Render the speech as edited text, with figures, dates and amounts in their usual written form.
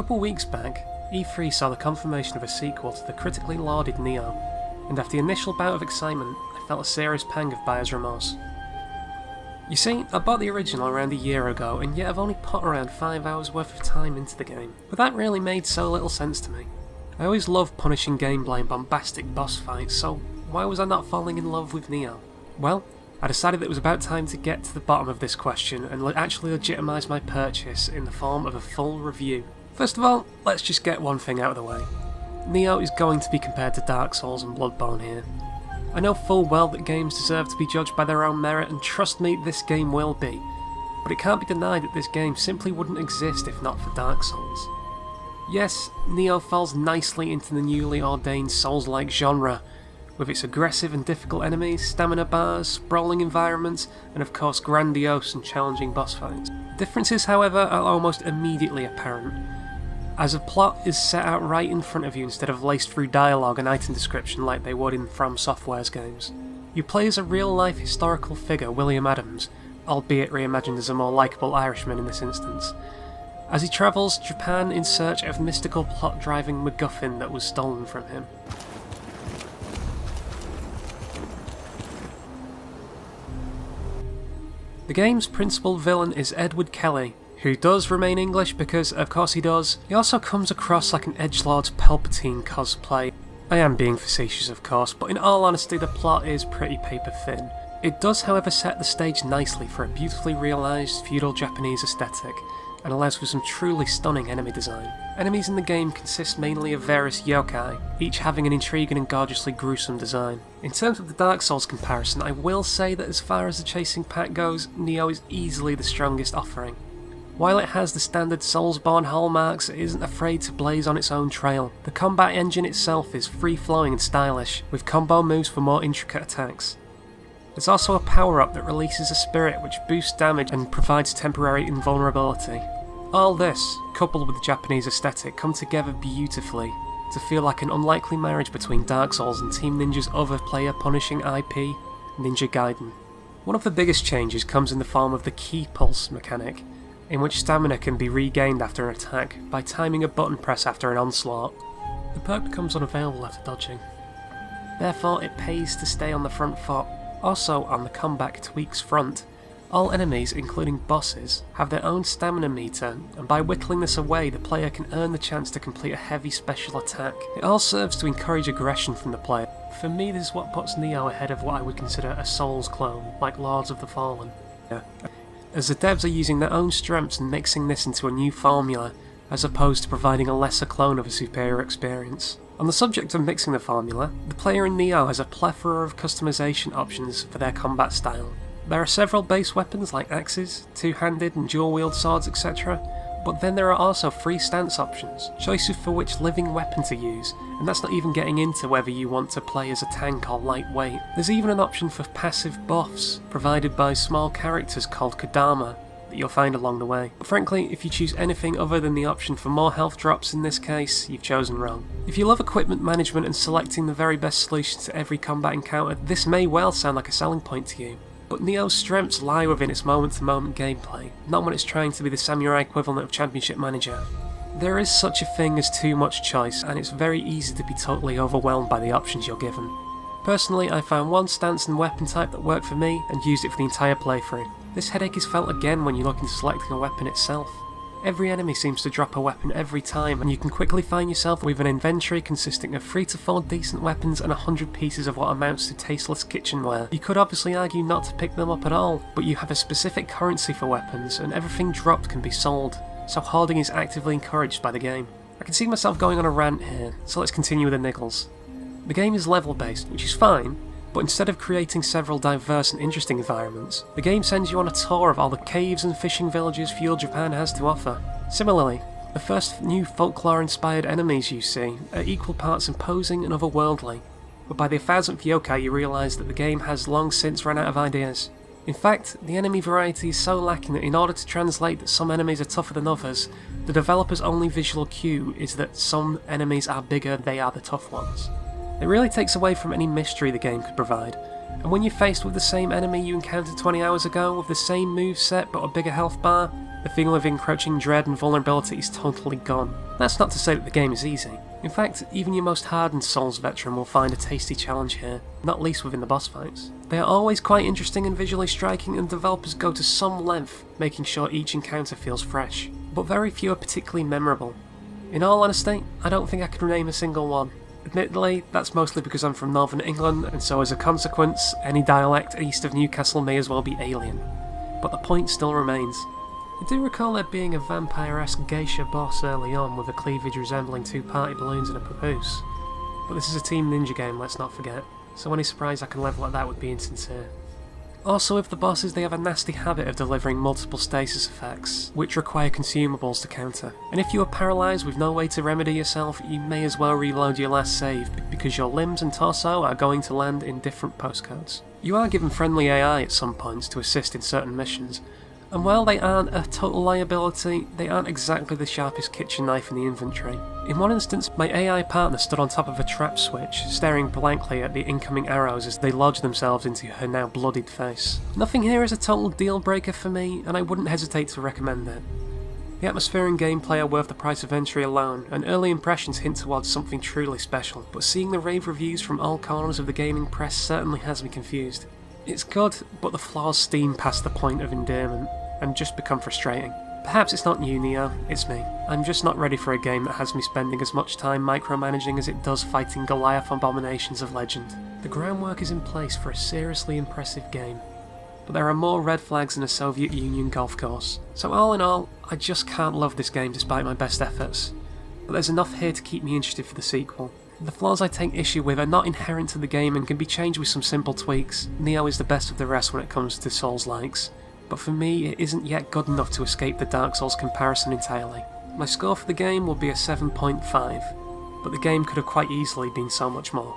couple weeks back, E3 saw the confirmation of a sequel to the critically lauded Nioh, and after the initial bout of excitement, I felt a serious pang of buyer's remorse. You see, I bought the original around a year ago, and yet I've only put around 5 hours worth of time into the game, but that really made so little sense to me. I always loved punishing gameplay and bombastic boss fights, so why was I not falling in love with Nioh? Well, I decided that it was about time to get to the bottom of this question and actually legitimise my purchase in the form of a full review. First of all, let's just get one thing out of the way. Nioh is going to be compared to Dark Souls and Bloodborne here. I know full well that games deserve to be judged by their own merit, and trust me, this game will be. But it can't be denied that this game simply wouldn't exist if not for Dark Souls. Yes, Nioh falls nicely into the newly ordained Souls-like genre, with its aggressive and difficult enemies, stamina bars, sprawling environments, and of course grandiose and challenging boss fights. Differences, however, are almost immediately apparent, as a plot is set out right in front of you instead of laced through dialogue and item description like they would in From Software's games. You play as a real-life historical figure, William Adams, albeit reimagined as a more likeable Irishman in this instance, as he travels Japan in search of mystical plot-driving MacGuffin that was stolen from him. The game's principal villain is Edward Kelly, who does remain English because, of course he does. He also comes across like an edgelord's Palpatine cosplay. I am being facetious, of course, but in all honesty the plot is pretty paper thin. It does, however, set the stage nicely for a beautifully realised feudal Japanese aesthetic, and allows for some truly stunning enemy design. Enemies in the game consist mainly of various yokai, each having an intriguing and gorgeously gruesome design. In terms of the Dark Souls comparison, I will say that as far as the chasing pack goes, Nioh is easily the strongest offering. While it has the standard Soulsborne hallmarks, it isn't afraid to blaze on its own trail. The combat engine itself is free-flowing and stylish, with combo moves for more intricate attacks. There's also a power-up that releases a spirit which boosts damage and provides temporary invulnerability. All this, coupled with the Japanese aesthetic, come together beautifully to feel like an unlikely marriage between Dark Souls and Team Ninja's other player-punishing IP, Ninja Gaiden. One of the biggest changes comes in the form of the Ki Pulse mechanic, in which stamina can be regained after an attack by timing a button press after an onslaught. The perk becomes unavailable after dodging. Therefore, it pays to stay on the front foot. Also, on the comeback tweaks front, all enemies, including bosses, have their own stamina meter, and by whittling this away, the player can earn the chance to complete a heavy special attack. It all serves to encourage aggression from the player. For me, this is what puts Nioh ahead of what I would consider a Souls clone, like Lords of the Fallen. As the devs are using their own strengths and mixing this into a new formula, as opposed to providing a lesser clone of a superior experience. On the subject of mixing the formula, the player in Nioh has a plethora of customization options for their combat style. There are several base weapons like axes, two-handed and dual-wield swords, etc., but then there are also free stance options, choices for which living weapon to use, and that's not even getting into whether you want to play as a tank or lightweight. There's even an option for passive buffs, provided by small characters called Kodama, that you'll find along the way. But frankly, if you choose anything other than the option for more health drops in this case, you've chosen wrong. If you love equipment management and selecting the very best solution to every combat encounter, this may well sound like a selling point to you. But Nioh's strengths lie within its moment-to-moment gameplay, not when it's trying to be the samurai equivalent of Championship Manager. There is such a thing as too much choice, and it's very easy to be totally overwhelmed by the options you're given. Personally, I found one stance and weapon type that worked for me, and used it for the entire playthrough. This headache is felt again when you look into selecting a weapon itself. Every enemy seems to drop a weapon every time, and you can quickly find yourself with an inventory consisting of 3 to 4 decent weapons and 100 pieces of what amounts to tasteless kitchenware. You could obviously argue not to pick them up at all, but you have a specific currency for weapons, and everything dropped can be sold, so hoarding is actively encouraged by the game. I can see myself going on a rant here, so let's continue with the niggles. The game is level based, which is fine, but instead of creating several diverse and interesting environments, the game sends you on a tour of all the caves and fishing villages feudal Japan has to offer. Similarly, the first new folklore-inspired enemies you see are equal parts imposing and otherworldly, but by the 1000th yokai you realise that the game has long since run out of ideas. In fact, the enemy variety is so lacking that in order to translate that some enemies are tougher than others, the developer's only visual cue is that some enemies are bigger, they are the tough ones. It really takes away from any mystery the game could provide, and when you're faced with the same enemy you encountered 20 hours ago with the same moveset but a bigger health bar, The feeling of encroaching dread and vulnerability is totally gone. That's not to say that the game is easy. In fact, even your most hardened Souls veteran will find a tasty challenge here, not least within the boss fights. They are always quite interesting and visually striking, and developers go to some length making sure each encounter feels fresh, but very few are particularly memorable. In all honesty, I don't think I could name a single one. Admittedly, that's mostly because I'm from Northern England, and so as a consequence, any dialect east of Newcastle may as well be alien. But the point still remains. I do recall there being a vampire-esque geisha boss early on with a cleavage resembling two party balloons and a papoose. But this is a Team Ninja game, let's not forget, so any surprise I can level at that would be insincere. Also, with the bosses, they have a nasty habit of delivering multiple stasis effects, which require consumables to counter. And if you are paralysed with no way to remedy yourself, you may as well reload your last save, because your limbs and torso are going to land in different postcodes. You are given friendly AI at some points to assist in certain missions, and while they aren't a total liability, they aren't exactly the sharpest kitchen knife in the inventory. In one instance, my AI partner stood on top of a trap switch, staring blankly at the incoming arrows as they lodged themselves into her now bloodied face. Nothing here is a total deal breaker for me, and I wouldn't hesitate to recommend it. The atmosphere and gameplay are worth the price of entry alone, and early impressions hint towards something truly special, but seeing the rave reviews from all corners of the gaming press certainly has me confused. It's good, but the flaws steam past the point of endearment, and just become frustrating. Perhaps it's not you, Nioh, it's me. I'm just not ready for a game that has me spending as much time micromanaging as it does fighting Goliath abominations of legend. The groundwork is in place for a seriously impressive game, but there are more red flags than a Soviet Union golf course. So all in all, I just can't love this game despite my best efforts, but there's enough here to keep me interested for the sequel. The flaws I take issue with are not inherent to the game and can be changed with some simple tweaks. Nioh is the best of the rest when it comes to Souls-likes, but for me it isn't yet good enough to escape the Dark Souls comparison entirely. My score for the game will be a 7.5, but the game could have quite easily been so much more.